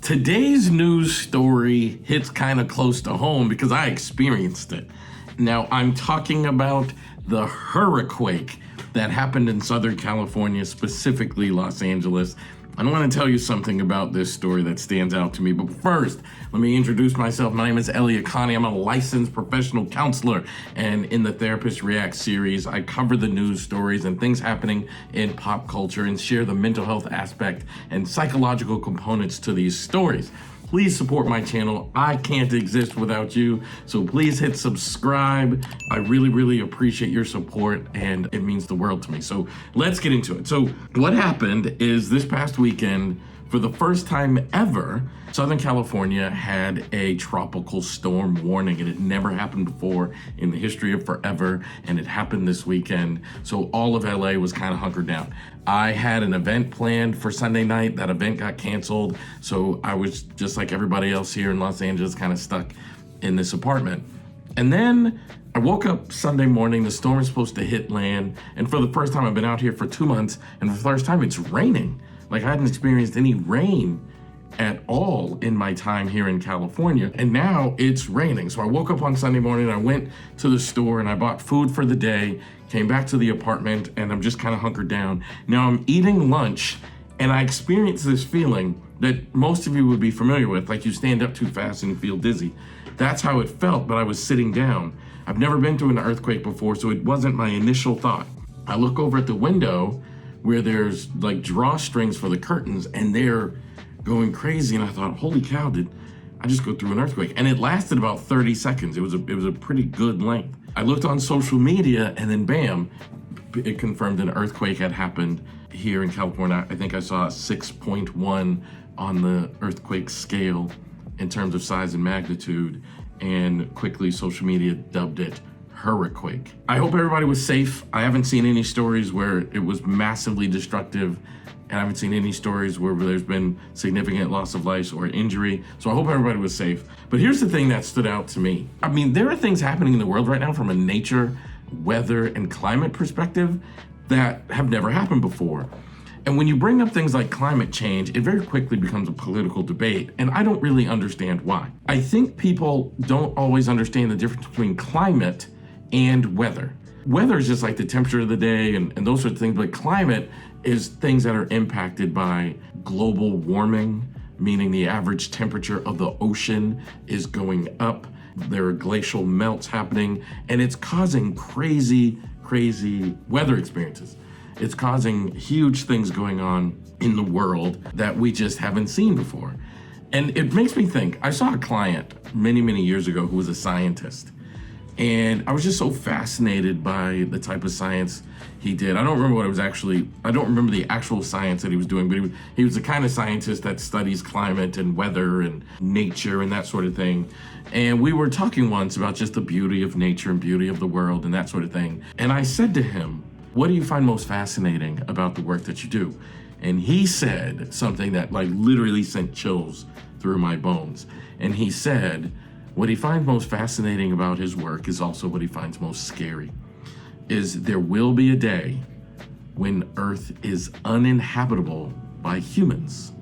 Today's news story hits kind of close to home because I experienced it. Now, I'm talking about the Hurriquake that happened in Southern California, specifically Los Angeles. I want to tell you something about this story that stands out to me. But first, let me introduce myself. My name is Elliott Connie. I'm a licensed professional counselor. And in the Therapist React series, I cover the news stories and things happening in pop culture and share the mental health aspect and psychological components to these stories. Please support my channel. I can't exist without you. So please hit subscribe. I really appreciate your support and it means the world to me. So let's get into it. So what happened is this past weekend, for the first time ever, Southern California had a tropical storm warning. It had never happened before in the history of forever, and it happened this weekend. So all of LA was kind of hunkered down. I had an event planned for Sunday night. That event got canceled. So I was just like everybody else here in Los Angeles, kind of stuck in this apartment. And then I woke up Sunday morning, the storm is supposed to hit land. And for the first time, I've been out here for 2 months, and for the first time it's raining. Like I hadn't experienced any rain at all in my time here in California, and now it's raining. So I woke up on Sunday morning, I went to the store and I bought food for the day, came back to the apartment, and I'm just kind of hunkered down. Now I'm eating lunch and I experienced this feeling that most of you would be familiar with, like you stand up too fast and you feel dizzy. That's how it felt, but I was sitting down. I've never been through an earthquake before, so it wasn't my initial thought. I look over at the window where there's like drawstrings for the curtains and they're going crazy. And I thought, holy cow, did I just go through an earthquake? And it lasted about 30 seconds. It was a pretty good length. I looked on social media and then bam, it confirmed an earthquake had happened here in California. I think I saw 6.1 on the earthquake scale in terms of size and magnitude. And quickly social media dubbed it Hurriquake. I hope everybody was safe. I haven't seen any stories where it was massively destructive, and I haven't seen any stories where there's been significant loss of life or injury. So I hope everybody was safe. But here's the thing that stood out to me. I mean, there are things happening in the world right now from a nature, weather, and climate perspective that have never happened before. And when you bring up things like climate change, it very quickly becomes a political debate, and I don't really understand why. I think people don't always understand the difference between climate and weather. Weather is just like the temperature of the day and those sorts of things, but climate is things that are impacted by global warming, meaning the average temperature of the ocean is going up. There are glacial melts happening, and it's causing crazy weather experiences. It's causing huge things going on in the world that we just haven't seen before. And it makes me think, I saw a client many years ago who was a scientist. And I was just so fascinated by the type of science he did. I don't remember the actual science that he was doing, but he was the kind of scientist that studies climate and weather and nature and that sort of thing. And we were talking once about just the beauty of nature and beauty of the world and that sort of thing. And I said to him, what do you find most fascinating about the work that you do? And he said something that like literally sent chills through my bones. And he said, what he finds most fascinating about his work is also what he finds most scary, is there will be a day when Earth is uninhabitable by humans.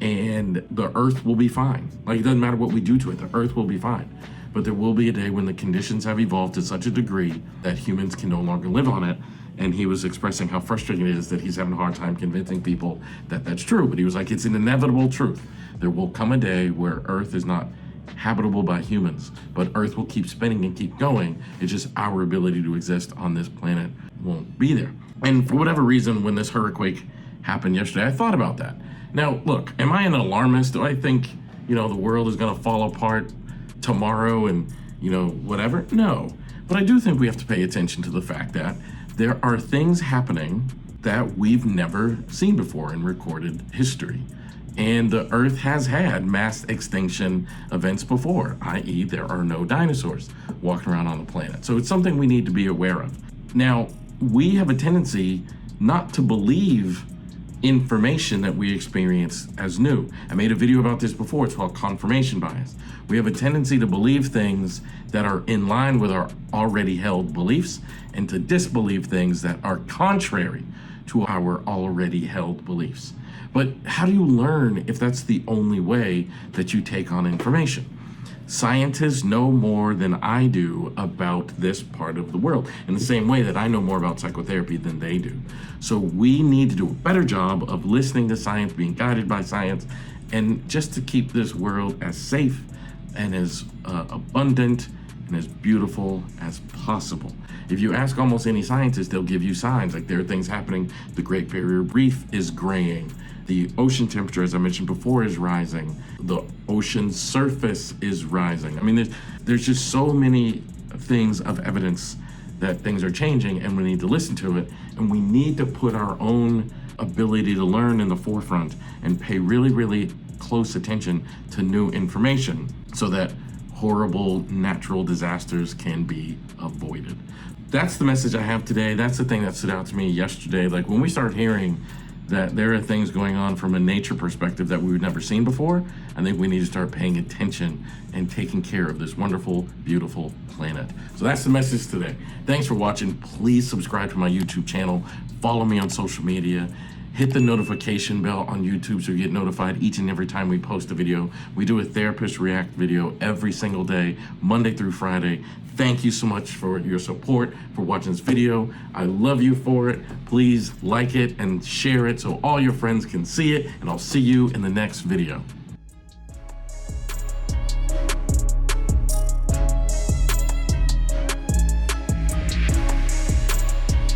And the Earth will be fine. Like, it doesn't matter what we do to it, the Earth will be fine. But there will be a day when the conditions have evolved to such a degree that humans can no longer live on it. And he was expressing how frustrating it is that he's having a hard time convincing people that that's true. But he was like, it's an inevitable truth. There will come a day where Earth is not habitable by humans, but Earth will keep spinning and keep going. It's just our ability to exist on this planet won't be there. And for whatever reason, when this Hurriquake happened yesterday, I thought about that. Now, look, am I an alarmist? Do I think, the world is gonna fall apart tomorrow and, whatever? No. But I do think we have to pay attention to the fact that there are things happening that we've never seen before in recorded history. And the Earth has had mass extinction events before, i.e. there are no dinosaurs walking around on the planet. So it's something we need to be aware of. Now, we have a tendency not to believe information that we experience as new. I made a video about this before. It's called confirmation bias. We have a tendency to believe things that are in line with our already held beliefs and to disbelieve things that are contrary to our already held beliefs. But how do you learn if that's the only way that you take on information? Scientists know more than I do about this part of the world, in the same way that I know more about psychotherapy than they do. So we need to do a better job of listening to science, being guided by science, and just to keep this world as safe and as abundant and as beautiful as possible. If you ask almost any scientist, they'll give you signs, like there are things happening. The Great Barrier Reef is graying. The ocean temperature, as I mentioned before, is rising. The ocean surface is rising. I mean, there's just so many things of evidence that things are changing, and we need to listen to it. And we need to put our own ability to learn in the forefront and pay really, really close attention to new information so that horrible natural disasters can be avoided. That's the message I have today. That's the thing that stood out to me yesterday. Like, when we start hearing that there are things going on from a nature perspective that we've never seen before, I think we need to start paying attention and taking care of this wonderful, beautiful planet. So that's the message today. Thanks for watching. Please subscribe to my YouTube channel. Follow me on social media. Hit the notification bell on YouTube so you get notified each and every time we post a video. We do a Therapist React video every single day, Monday through Friday. Thank you so much for your support, for watching this video. I love you for it. Please like it and share it so all your friends can see it, and I'll see you in the next video.